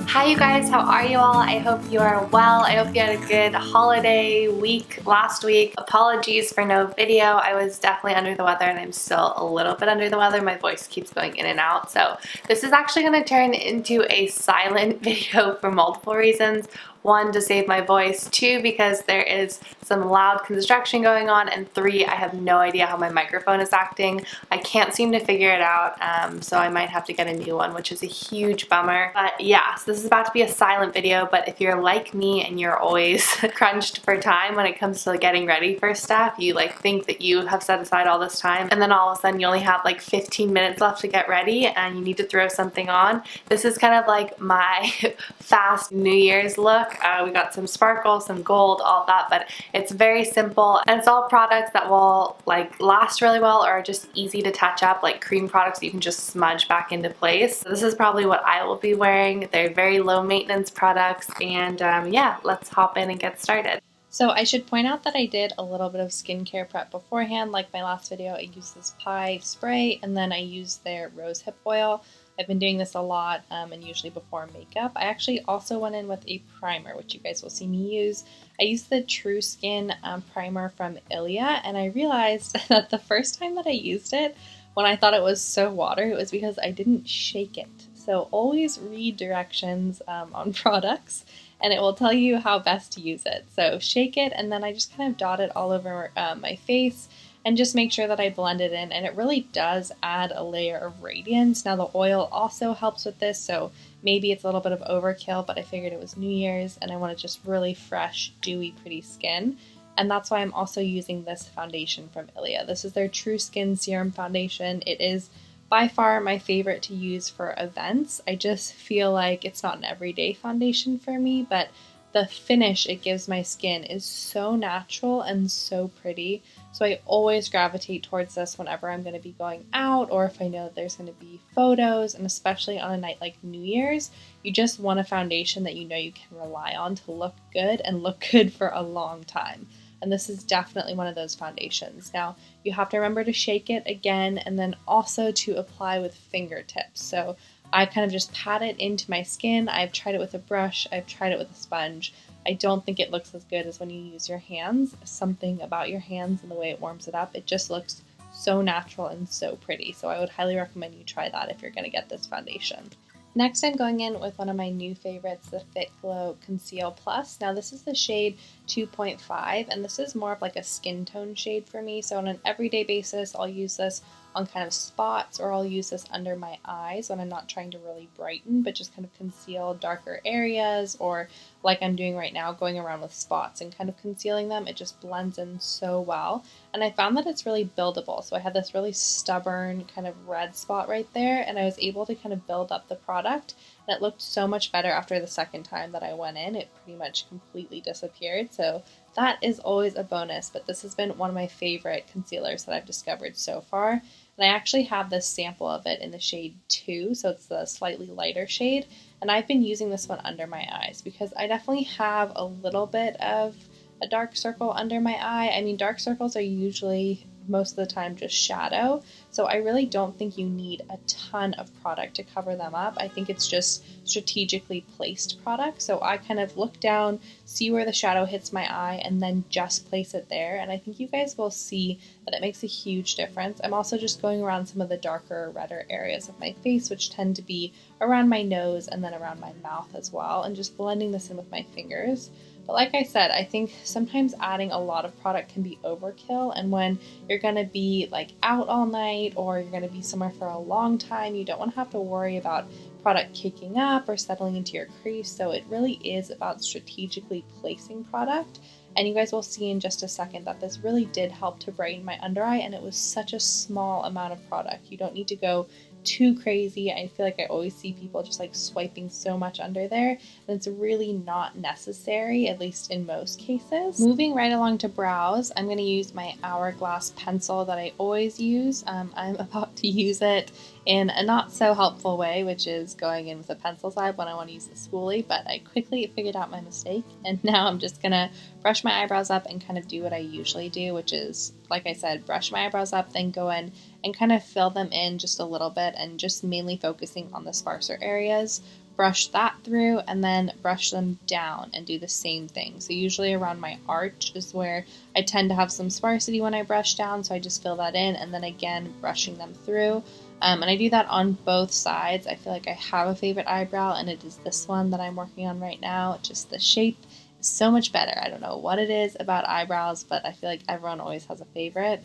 Hi you guys, how are you all? I hope you are well. I hope you had a good holiday week last week. Apologies for no video. I was definitely under the weather and I'm still a little bit under the weather. My voice keeps going in and out. So this is actually going to turn into a silent video for multiple reasons. One, to save my voice. Two, because there is some loud construction going on. And three, I have no idea how my microphone is acting. I can't seem to figure it out, so I might have to get a new one, which is a huge bummer. But yeah, so this is about to be a silent video, but if you're like me and you're always crunched for time when it comes to getting ready for stuff, you think that you have set aside all this time, and then all of a sudden you only have 15 minutes left to get ready and you need to throw something on. This is kind of like my fast New Year's look. We got some sparkle, some gold, all that, but it's very simple and it's all products that will last really well or are just easy to touch up, like cream products that you can just smudge back into place. So this is probably what I will be wearing. They're very low maintenance products, and yeah, let's hop in and get started. So I should point out that I did a little bit of skincare prep beforehand. Like my last video, I used this pie spray and then I used their rose hip oil. I've been doing this a lot and usually before makeup. I actually also went in with a primer, which you guys will see me use. I used the True Skin primer from Ilia, and I realized that the first time that I used it, when I thought it was so water, it was because I didn't shake it. So always read directions on products and it will tell you how best to use it. So shake it, and then I just kind of dot it all over my face and just make sure that I blend it in, and it really does add a layer of radiance. Now the oil also helps with this, so maybe it's a little bit of overkill, but I figured it was New Year's and I wanted just really fresh, dewy, pretty skin. And that's why I'm also using this foundation from Ilia. This is their True Skin Serum Foundation. It is by far my favorite to use for events. I just feel like it's not an everyday foundation for me, but the finish it gives my skin is so natural and so pretty. So I always gravitate towards this whenever I'm going to be going out, or if I know that there's going to be photos, and especially on a night like New Year's, you just want a foundation that you know you can rely on to look good and look good for a long time. And this is definitely one of those foundations. Now, you have to remember to shake it again and then also to apply with fingertips. So I kind of just pat it into my skin. I've tried it with a brush. I've tried it with a sponge. I don't think it looks as good as when you use your hands. Something about your hands and the way it warms it up, it just looks so natural and so pretty. So I would highly recommend you try that if you're going to get this foundation. Next, I'm going in with one of my new favorites, the Fit Glow Conceal Plus. Now this is the shade 2.5, and this is more of like a skin tone shade for me. So on an everyday basis, I'll use this on kind of spots, or I'll use this under my eyes when I'm not trying to really brighten, but just kind of conceal darker areas, or like I'm doing right now, going around with spots and kind of concealing them. It just blends in so well. And I found that it's really buildable. So I had this really stubborn kind of red spot right there, and I was able to kind of build up the product, and it looked so much better after the second time that I went in. It pretty much completely disappeared. So that is always a bonus, but this has been one of my favorite concealers that I've discovered so far. And I actually have this sample of it in the shade 2, so it's the slightly lighter shade. And I've been using this one under my eyes because I definitely have a little bit of a dark circle under my eye. I mean, dark circles are usually most of the time just shadow, so I really don't think you need a ton of product to cover them up. I think it's just strategically placed product. So I kind of look down, see where the shadow hits my eye, and then just place it there. And I think you guys will see that it makes a huge difference. I'm also just going around some of the darker, redder areas of my face, which tend to be around my nose and then around my mouth as well, and just blending this in with my fingers. But like I said, I think sometimes adding a lot of product can be overkill, and when you're going to be out all night or you're going to be somewhere for a long time, you don't want to have to worry about product kicking up or settling into your crease. So it really is about strategically placing product. And you guys will see in just a second that this really did help to brighten my under eye, and it was such a small amount of product. You don't need to go too crazy. I feel like I always see people just swiping so much under there, and it's really not necessary, at least in most cases. Moving right along to brows, I'm going to use my HourGlass pencil that I always use. I'm about to use it in a not so helpful way, which is going in with a pencil side when I want to use the spoolie, but I quickly figured out my mistake, and now I'm just going to brush my eyebrows up and kind of do what I usually do, which is, like I said, brush my eyebrows up, then go in and kind of fill them in just a little bit, and just mainly focusing on the sparser areas. Brush that through and then brush them down and do the same thing. So usually around my arch is where I tend to have some sparsity when I brush down, so I just fill that in and then again brushing them through. And I do that on both sides. I feel like I have a favorite eyebrow, and it is this one that I'm working on right now. Just the shape is so much better. I don't know what it is about eyebrows, but I feel like everyone always has a favorite.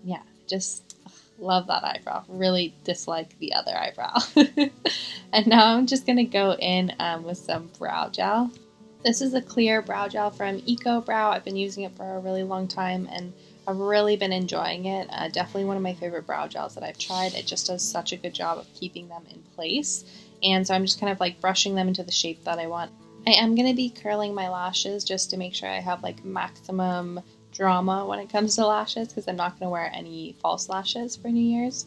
Yeah, just love that eyebrow. Really dislike the other eyebrow. And now I'm just going to go in with some brow gel. This is a clear brow gel from Eco Brow. I've been using it for a really long time and I've really been enjoying it. Definitely one of my favorite brow gels that I've tried. It just does such a good job of keeping them in place. And so I'm just kind of like brushing them into the shape that I want. I am going to be curling my lashes just to make sure I have like maximum drama when it comes to lashes, because I'm not going to wear any false lashes for New Year's.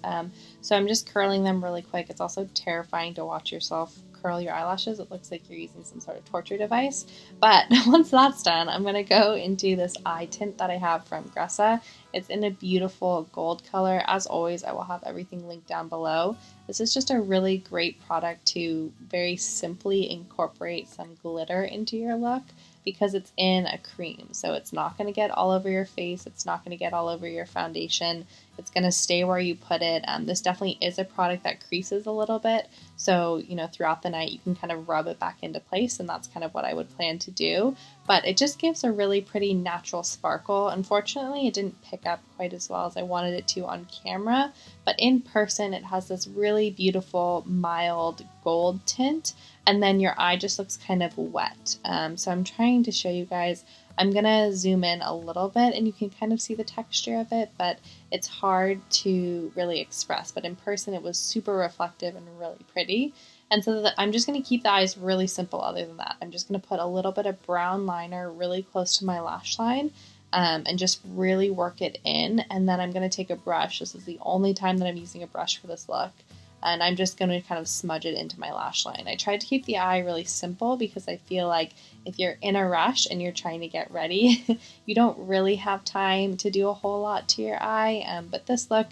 So I'm just curling them really quick. It's also terrifying to watch yourself curl your eyelashes. It looks like you're using some sort of torture device. But once that's done, I'm going to go into this eye tint that I have from Gressa. It's in a beautiful gold color. As always, I will have everything linked down below. This is just a really great product to very simply incorporate some glitter into your look, because it's in a cream, so it's not going to get all over your face, it's not going to get all over your foundation, it's going to stay where you put it. This definitely is a product that creases a little bit, so throughout the night you can kind of rub it back into place, and that's kind of what I would plan to do. But it just gives a really pretty natural sparkle. Unfortunately, it didn't pick up quite as well as I wanted it to on camera, but in person it has this really beautiful mild gold tint, and then your eye just looks kind of wet. So I'm trying to show you guys. I'm gonna zoom in a little bit and you can kind of see the texture of it, but it's hard to really express. But in person it was super reflective and really pretty. And so I'm just going to keep the eyes really simple other than that. I'm just going to put a little bit of brown liner really close to my lash line and just really work it in. And then I'm going to take a brush. This is the only time that I'm using a brush for this look. And I'm just going to kind of smudge it into my lash line. I tried to keep the eye really simple because I feel like if you're in a rush and you're trying to get ready, you don't really have time to do a whole lot to your eye. But this look,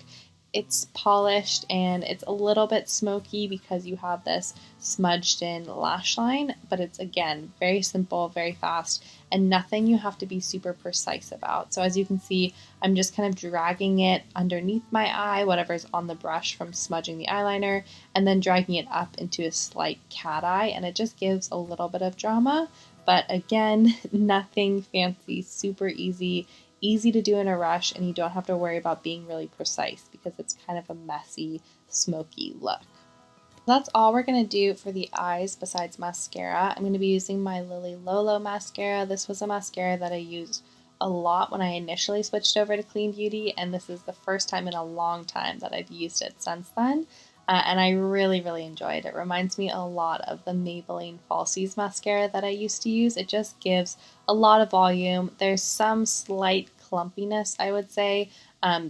it's polished and it's a little bit smoky because you have this smudged in lash line, but it's again very simple, very fast, and nothing you have to be super precise about. So as you can see, I'm just kind of dragging it underneath my eye, whatever's on the brush from smudging the eyeliner, and then dragging it up into a slight cat eye, and it just gives a little bit of drama. But again, nothing fancy, super easy to do in a rush, and you don't have to worry about being really precise because it's kind of a messy, smoky look. That's all we're going to do for the eyes besides mascara. I'm going to be using my Lily Lolo mascara. This was a mascara that I used a lot when I initially switched over to Clean Beauty, and this is the first time in a long time that I've used it since then. And I really, really enjoyed it. It reminds me a lot of the Maybelline Falsies mascara that I used to use. It just gives a lot of volume. There's some slight clumpiness, I would say,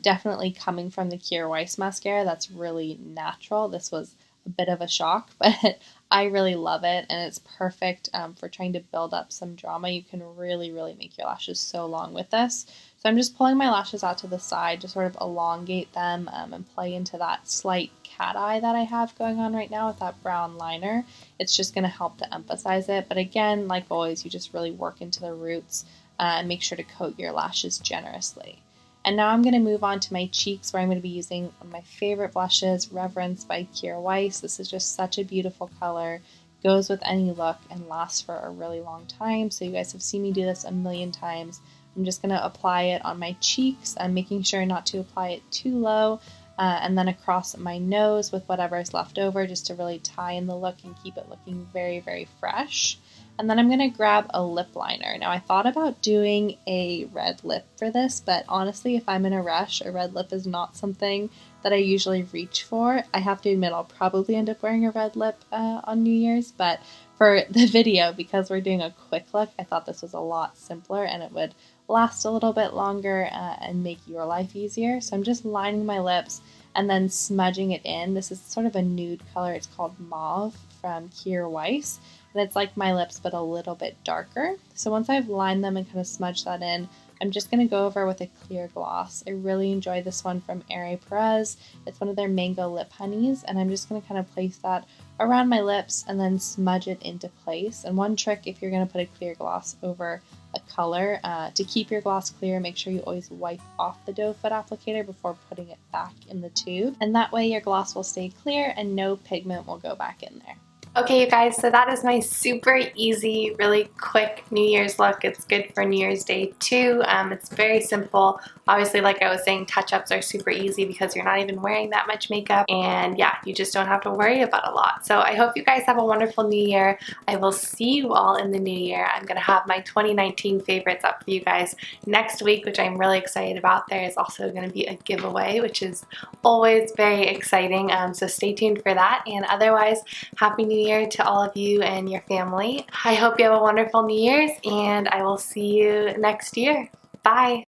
definitely coming from the Kjaer Weis mascara. That's really natural. This was a bit of a shock, but I really love it, and it's perfect for trying to build up some drama. You can really, really make your lashes so long with this. So I'm just pulling my lashes out to the side to sort of elongate them and play into that slight cat eye that I have going on right now with that brown liner. It's just going to help to emphasize it. But again, like always, you just really work into the roots and make sure to coat your lashes generously. And now I'm going to move on to my cheeks, where I'm going to be using one of my favorite blushes, Reverence by Kjaer Weis. This is just such a beautiful color, goes with any look, and lasts for a really long time. So you guys have seen me do this a million times. I'm just going to apply it on my cheeks. I'm making sure not to apply it too low, and then across my nose with whatever is left over, just to really tie in the look and keep it looking very, very fresh. And then I'm going to grab a lip liner. Now, I thought about doing a red lip for this, but honestly, if I'm in a rush, a red lip is not something that I usually reach for. I have to admit, I'll probably end up wearing a red lip on New Year's, but for the video, because we're doing a quick look, I thought this was a lot simpler and it would last a little bit longer and make your life easier. So I'm just lining my lips and then smudging it in. This is sort of a nude color. It's called Mauve from Kjaer Weis. And it's like my lips, but a little bit darker. So once I've lined them and kind of smudged that in, I'm just going to go over with a clear gloss. I really enjoy this one from Aire Perez. It's one of their mango lip honeys, and I'm just going to kind of place that around my lips and then smudge it into place. And one trick if you're going to put a clear gloss over a color, to keep your gloss clear, make sure you always wipe off the doe foot applicator before putting it back in the tube, and that way your gloss will stay clear and no pigment will go back in there. Okay, you guys, so that is my super easy, really quick New Year's look. It's good for New Year's Day too. It's very simple. Obviously, like I was saying, touch-ups are super easy because you're not even wearing that much makeup, and yeah, you just don't have to worry about a lot. So I hope you guys have a wonderful New Year. I will see you all in the new year. I'm gonna have my 2019 favorites up for you guys next week, which I'm really excited about. There is also gonna be a giveaway, which is always very exciting. So stay tuned for that. And otherwise, Happy New Year to all of you and your family. I hope you have a wonderful New Year's, and I will see you next year. Bye.